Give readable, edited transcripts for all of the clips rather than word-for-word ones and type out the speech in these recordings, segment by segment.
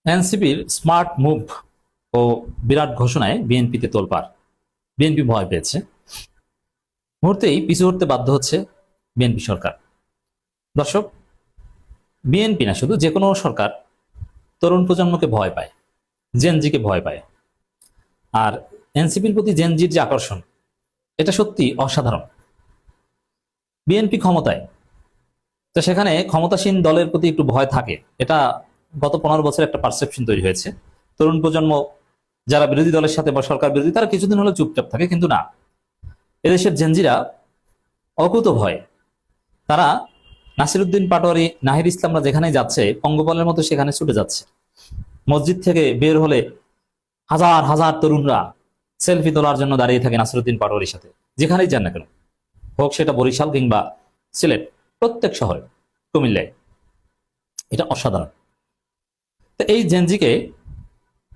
এনসিপির smart move ও বিরাট ঘোষণায় বিএনপিতে তোলপাড়। বিএনপি ভয় পেয়েছে, মুহূর্তেই পিছু হটতে বাধ্য হচ্ছে বিএনপি সরকার। দর্শক, বিএনপি না, শুধু যে কোনো সরকার তরুণ প্রজন্মকে ভয় পায়, জেনজিকে ভয় পায়। আর এনসিপির প্রতি জেনজির যে আকর্ষণ, এটা সত্যি অসাধারণ। বিএনপি ক্ষমতায়, তো সেখানে ক্ষমতাসীন দলের প্রতি একটু ভয় থাকে। এটা গত 15 বছর একটা পারসেপশন তৈরি হয়েছে। তরুণ প্রজন্ম যারা বিরোধী দলের সাথে বা সরকার বিরোধী, তারা কিছুদিন হলো চুপচাপ থাকে, কিন্তু না, এদেশের জেনজিরা অকুত ভয়। তারা নাসিরউদ্দিন পাটোয়ারি, নাহিদ ইসলামরা যেখানে যাচ্ছে, পঙ্গপালের মতো সেখানে ছুটে যাচ্ছে। মসজিদ থেকে বের হলে হাজার হাজার তরুণরা সেলফি তোলার জন্য দাঁড়িয়ে থাকে নাসিরউদ্দিন পাটোয়ারির সাথে, যেখানেই যান না কেন, হোক সেটা বরিশাল কিংবা সিলেট, প্রত্যেক শহরে, কুমিল্লায়। এটা অসাধারণ। তো এই জেনজিকে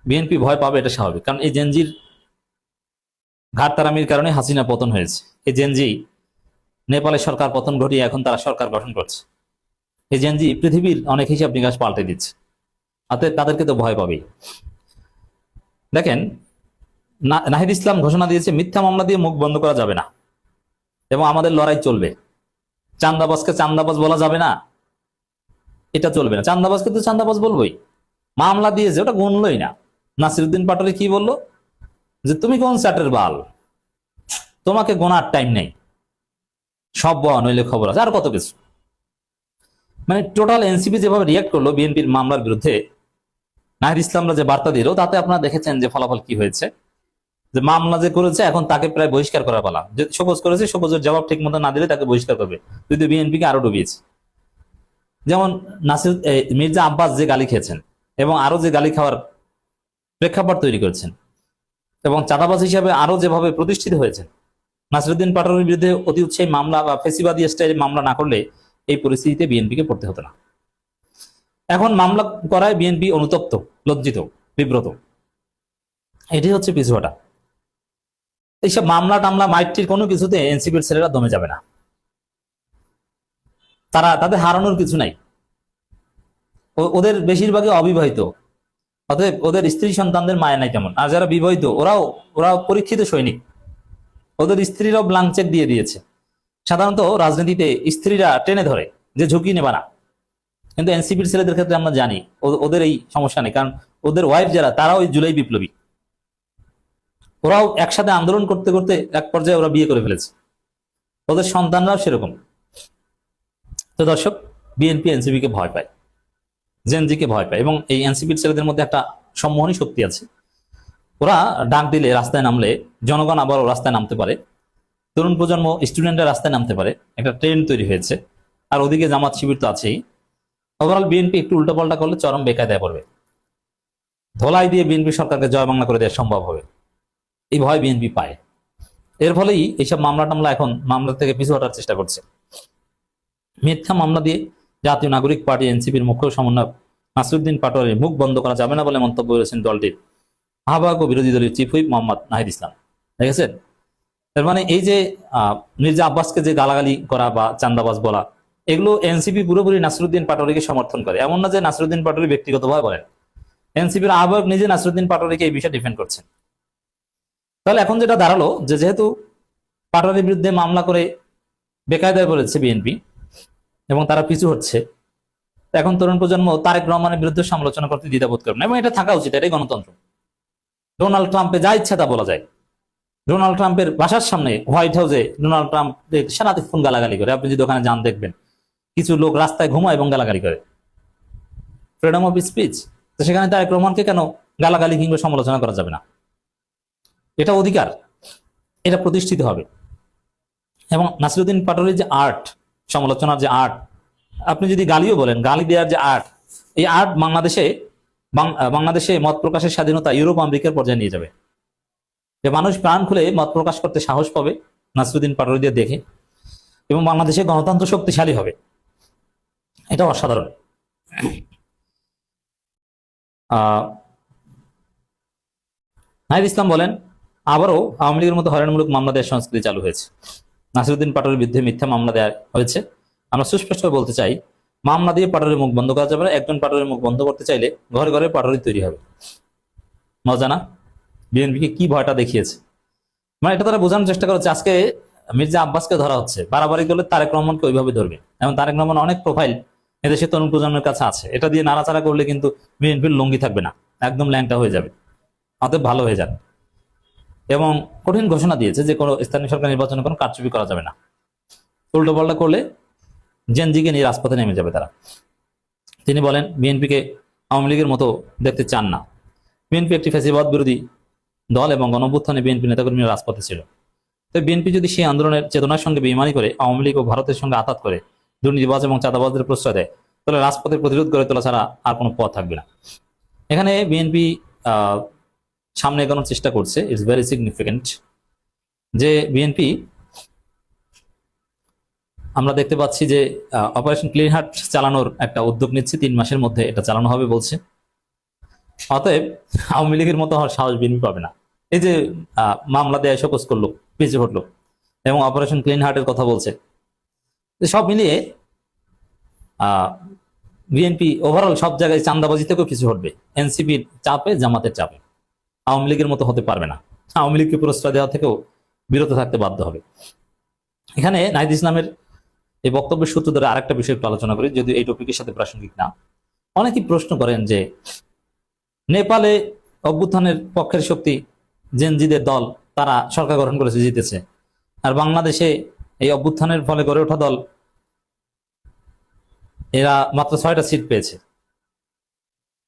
বিএনপি ভয় পাবে, এটা স্বাভাবিক, কারণ এই জেনজির ঘাটতারামির কারণে হাসিনা পতন হয়েছে। এই জেনজি নেপালের সরকার পতন ঘটিয়ে এখন তারা সরকার গঠন করছে। এই জেনজি পৃথিবীর অনেক হিসাব নিকাশ পাল্টে দিচ্ছে, অতএব তাদেরকে তো ভয় পাবেই। দেখেন, নাহিদ ইসলাম ঘোষণা দিয়েছে মিথ্যা মামলা দিয়ে মুখ বন্ধ করা যাবে না এবং আমাদের লড়াই চলবে। চান্দাবাজকে চান্দাবাজ বলা যাবে না, এটা চলবে না। চান্দাবাজকে তো চান্দাবাজ বলবোই। মামলা দিয়েছে, ওটা গুনলই না। নাসিরউদ্দিন পাটোয়ারি কি বললো, যে তুমি কোন চ্যাটের বাল, তোমাকে গোনার টাইম নেই, সব বয়া নইলে খবর আছে, আর কত কিছু। মানে টোটাল এনসিপি যেভাবে রিয়াক্ট করলো বিএনপির মামলার বিরুদ্ধে, নাহিদ ইসলামরা যে বার্তা দিল, তাতে আপনারা দেখেছেন যে ফলাফল কি হয়েছে। যে মামলা যে করেছে, এখন তাকে প্রায় বহিষ্কার করা পালা। যে শোকজ করেছে, শোকজের জবাব ঠিক মতো না দিলে তাকে বহিষ্কার করবে। যদি বিএনপিকে আরো ডুবিয়েছে, যেমন মির্জা আব্বাস যে গালি খেয়েছেন এবং আরো যে গালি খাওয়ার প্রেক্ষাপট তৈরি করেছেন, এবং চাঁদাবাজ হিসাবে আরো যেভাবে প্রতিষ্ঠিত হয়েছে, নাসিরউদ্দিন পাটোয়ারির বিরুদ্ধে অতি উৎসাহী মামলা বা ফেসিবাদী স্টাইলে মামলা না করলে এই পরিস্থিতিতে বিএনপিকে পড়তে হতো না। এখন মামলা করায় বিএনপি অনুতপ্ত, লজ্জিত, বিব্রত। এটাই হচ্ছে পিছুয়াটা। এইসব মামলা টামলা মাইটির কোনো কিছুতে এনসিপির ছেলেরা দমে যাবে না। তাদের হারানোর কিছু নাই। ওদের বেশিরভাগই অবিবাহিত, অতএব ওদের স্ত্রী সন্তানদের মায়া নাই তেমন। আর যারা বিবাহিত, ওরাও পরীক্ষিত সৈনিক, ওদের স্ত্রীরাও ব্লাঙ্ক চেক দিয়ে দিয়েছে। সাধারণত রাজনীতিতে স্ত্রীরা টেনে ধরে যে ঝুঁকি নেবা না, কিন্তু এনসিপির ছেলেদের ক্ষেত্রে আমরা জানি ওদের এই সমস্যা নেই, কারণ ওদের ওয়াইফ যারা, তারাও ওই জুলাই বিপ্লবী। ওরাও একসাথে আন্দোলন করতে করতে এক পর্যায়ে ওরা বিয়ে করে ফেলেছে, ওদের সন্তানরাও সেরকম। তো দর্শক, বিএনপি এনসিপি কে ভয় পায়, জেনজিকে ভয় পায়, এবং এই এনসিপির ছেলেদের মধ্যে একটা সম্মোহনী শক্তি আছে। ওরা ডাক দিলে, রাস্তায় নামলে জনগণ আবারও রাস্তায় নামতে পারে, তরুণ প্রজন্ম, স্টুডেন্টরা রাস্তায় নামতে পারে, একটা ট্রেন্ড তৈরি হয়েছে। আর ওদিকে জামাত শিবির তো আছেই। ওভারঅল বিএনপি একটু উল্টোপাল্টা করলে চরম বেকায়দায় পড়বে। ধোলাই দিয়ে বিএনপি সরকারকে জয় বাংলা করে দেওয়া সম্ভব হবে, এই ভয় বিএনপি পায়। এর ফলেই এইসব মামলা টামলা এখন মামলা থেকে পিছু হটার চেষ্টা করছে। মিথ্যা মামলা দিয়ে জাতীয় নাগরিক পার্টি এনসিপির মুখ্য সমন্বয়ক নাসিরউদ্দিন পাটোয়ারির মুখ বন্ধ করা যাবে না বলে মন্তব্য করেছেন দলটির আহ্বায়ক ও বিরোধী দলের চিফ হুইপ মোহাম্মদ নাহিদ ইসলাম। দেখেছেন, এর মানে এই যে মির্জা আব্বাসকে যে গালাগালি করা বা চান্দাবাজ বলা, এগুলো এনসিপি পুরোপুরি নাসিরউদ্দিন পাটোয়ারিকে সমর্থন করে। এমন না যে নাসিরউদ্দিন পাটোয়ারি ব্যক্তিগতভাবে বলেন, এনসিপির আহ্বায়ক নিজে নাসিরউদ্দিন পাটোয়ারিকে এই বিষয়ে ডিফেন্ড করছেন। তাহলে এখন যেটা দাঁড়ালো, যে যেহেতু পাটোয়ারির বিরুদ্ধে মামলা করে বেকায়দায় পড়েছে বিএনপি এবং তারা পিছু হচ্ছে, এখন তরুণ প্রজন্ম তারেক রহমানের বিরুদ্ধে সমালোচনা করতে দ্বিধাবোধ করবে না, এবং এটা থাকা উচিত। এটাই গণতন্ত্র। ডোনাল্ড ট্রাম্পে যা ইচ্ছা তা বলা যায়। ডোনাল্ড ট্রাম্পের বাসার সামনে, হোয়াইট হাউসে, ডোনাল্ড ট্রাম্প সারাদিন গালাগালি করে। আপনি যদি ওখানে যান, দেখবেন কিছু লোক রাস্তায় ঘুমায় এবং গালাগালি করে। Freedom of speech. তো সেখানে তারেক রহমানকে কেন গালাগালি কিংবা সমালোচনা করা যাবে না? এটা অধিকার, এটা প্রতিষ্ঠিত হবে। এবং নাসিরউদ্দিন পাটোয়ারির যে আর্ট, সমালোচনার যে আর্ট, আপনি যদি গালিও বলেন, গালি দেওয়ার যে আর্ট, এই আর্ট বাংলাদেশে মত প্রকাশের স্বাধীনতা ইউরোপ আমেরিকার পর্যায়ে নিয়ে যাবে। যে মানুষ প্রাণ খুলে মত প্রকাশ করতে সাহস পাবে নাসিরউদ্দিন পাটোয়ারি দিয়ে দেখে, এবং বাংলাদেশে গণতন্ত্র শক্তিশালী হবে। এটা অসাধারণ। নাহিদ ইসলাম বলেন, আবারও আওয়ামী লীগের মতো হয়রানিমূলক মামলা দেওয়ার সংস্কৃতি চালু হয়েছে। নাসিরউদ্দিন পাটোয়ারির বিরুদ্ধে মিথ্যা মামলা দেওয়া হয়েছে। আমরা সুস্পষ্ট বলতে চাই, মামলা দিয়ে পাটোয়ারির মুখ বন্ধ করা যাবে না। একজন পাটোয়ারির মুখ বন্ধ করতে চাইলে ঘরে ঘরে পাটোয়ারি তৈরি হবে। মজা না? বিএনপিকে কি ভয়টা দেখিয়েছে, মানে এটা তারা বোঝানোর চেষ্টা করেছে। আজকে মির্জা আব্বাসকে ধরা হচ্ছে, বাড়াবাড়ি করলে তারেক রহমানকে ওইভাবে ধরবে। এবং তারেক রহমান অনেক প্রোফাইল এদেশে তরুণ প্রজন্মের কাছে আছে, এটা দিয়ে নাড়াচাড়া করলে কিন্তু বিএনপির লঙ্গি থাকবে না, একদম ল্যাংটা হয়ে যাবে। অতএব ভালো হয়ে যান। এবং কঠিন ঘোষণা দিয়েছে যে কোনো স্থানীয় সরকার নির্বাচনে কোনো কারচুপি করা যাবে না, উল্টো পাল্টা করলে জেনজিকে নিয়ে রাজপথে নেমে যাবে তারা। তিনি বলেন বিএনপিকে আওয়ামী লীগের মতো দেখতে চান না। বিএনপি একটি ফ্যাসিবাদ বিরোধী দল এবং গণঅভ্যুত্থানে বিএনপি নেতাকর্মীরা রাজপথে ছিল। তো বিএনপি যদি সেই আন্দোলনের চেতনার সঙ্গে বেইমানি করে আওয়ামী লীগ ও ভারতের সঙ্গে আঘাত করে দুর্নীতিবাজ এবং চাঁদাবাজদের প্রশ্রয় দেয়, তাহলে রাজপথে প্রতিরোধ গড়ে তোলা ছাড়া আর কোনো পথ থাকবে না। এখানে বিএনপি সামনে এগোনোর চেষ্টা করছে। ইটস ভেরি সিগনিফিকেন্ট যে বিএনপি আমরা দেখতে পাচ্ছি যে অপারেশন ক্লিন হার্ট চালানোর একটা উদ্যোগ নিচ্ছে, 3 মাসের মধ্যে এটা চালানো হবে বলছে। অতএব আওয়ামী লীগের মতো হওয়ার সাহস বিএনপি পাবে না। এই যে মামলা দেয় শোকজ করলো, পিছিয়ে হটলো এবং অপারেশন ক্লিন হার্টের কথা বলছে, সব মিলিয়ে বিএনপি ওভারঅল সব জায়গায় চান্দাবাজি থেকেও কিছু হটবে। এনসিপির চাপে, জামাতের চাপে আওয়ামী লীগের মতো হতে পারবে না। আওয়ামী লীগকে প্রশ্রয় দেওয়া থেকেও বিরত থাকতে বাধ্য হবে। এখানে নাহিদ ইসলামের এই বক্তব্যের সূত্র ধরে আরেকটা বিষয় একটু আলোচনা করি, যদিও এই টপিকের সাথে প্রাসঙ্গিক না। অনেকেই প্রশ্ন করেন যে নেপালে অভ্যুত্থানের পক্ষের শক্তি জেনজিদের দল, তারা সরকার গঠন করেছে, জিতেছে, আর বাংলাদেশে এই অভ্যুত্থানের ফলে গড়ে ওঠা দল এরা মাত্র 6টা সিট পেয়েছে,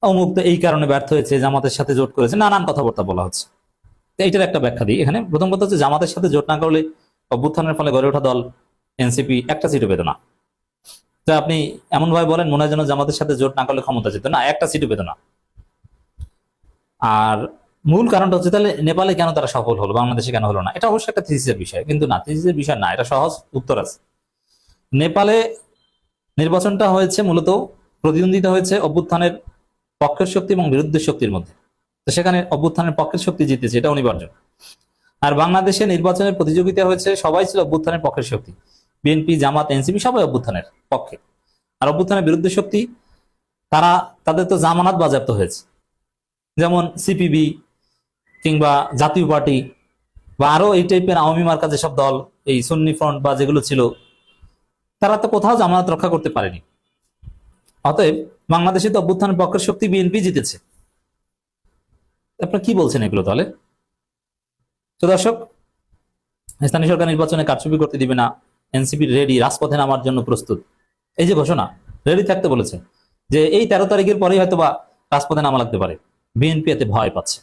অমুক তো এই কারণে ব্যর্থ হয়েছে, জামাতের সাথে জোট করেছে, নানান কথাবার্তা বলা হচ্ছে। তো এইটার একটা ব্যাখ্যা দিই। এখানে প্রথম কথা হচ্ছে জামাতের সাথে জোট না করলে অভ্যুত্থানের ফলে গড়ে ওঠা দল এনসিপি একটা সিটও পেত না। তো আপনি এমন ভাবে বলেন মনে হয় যেন জামাতের সাথে জোট না করলে ক্ষমতা যেত না, একটা সিটও পেত না। আর মূল কারণটা হচ্ছে তাহলে নেপালে কেন তারা সফল হলো, বাংলাদেশে কেন হলো না? এটা অবশ্যই একটা থিসিসের বিষয়, কিন্তু না, থিসিসের বিষয় না, এটা সহজ উত্তর আছে। নেপালে নির্বাচনটা হয়েছে মূলত, প্রতিদ্বন্দ্বিতা হয়েছে অভ্যুত্থানের পক্ষের শক্তি এবং বিরুদ্ধের শক্তির মধ্যে। তো সেখানে অভ্যুত্থানের পক্ষের শক্তি জিতেছে, এটা অনিবার্য। আর বাংলাদেশে নির্বাচনের প্রতিযোগিতা হয়েছে, সবাই ছিল অভ্যুত্থানের পক্ষের শক্তি, বিএনপি, জামাত, এনসিপি সবাই অভ্যুত্থানের পক্ষে। আর অভ্যুত্থানের বিরুদ্ধে শক্তি তাদের তো জামানত বাজেয়াপ্ত হয়েছে, যেমন সিপিবি কিংবা জাতীয় পার্টি বা আরো এই টাইপের আওয়ামী মার্কা যেসব দল, এই সুন্নি ফ্রন্ট বা যেগুলো ছিল, তারা তো কোথাও জামানত রক্ষা করতে পারেনি। অতএব বাংলাদেশে তো অভ্যুত্থানের পক্ষের শক্তি বিএনপি জিতেছে। আপনারা কি বলছেন এগুলো তাহলে? তো দর্শক, স্থানীয় সরকার নির্বাচনে কারচুপি করতে দিবে না, এনসিপি রেডি, রাজপথে নামার জন্য প্রস্তুত, এই যে ঘোষণা, রেডি থাকতে বলেছে যে এই 13 তারিখের পরেই হয়তো বা রাজপথে নামা লাগতে পারে। বিএনপি এতে ভয় পাচ্ছে।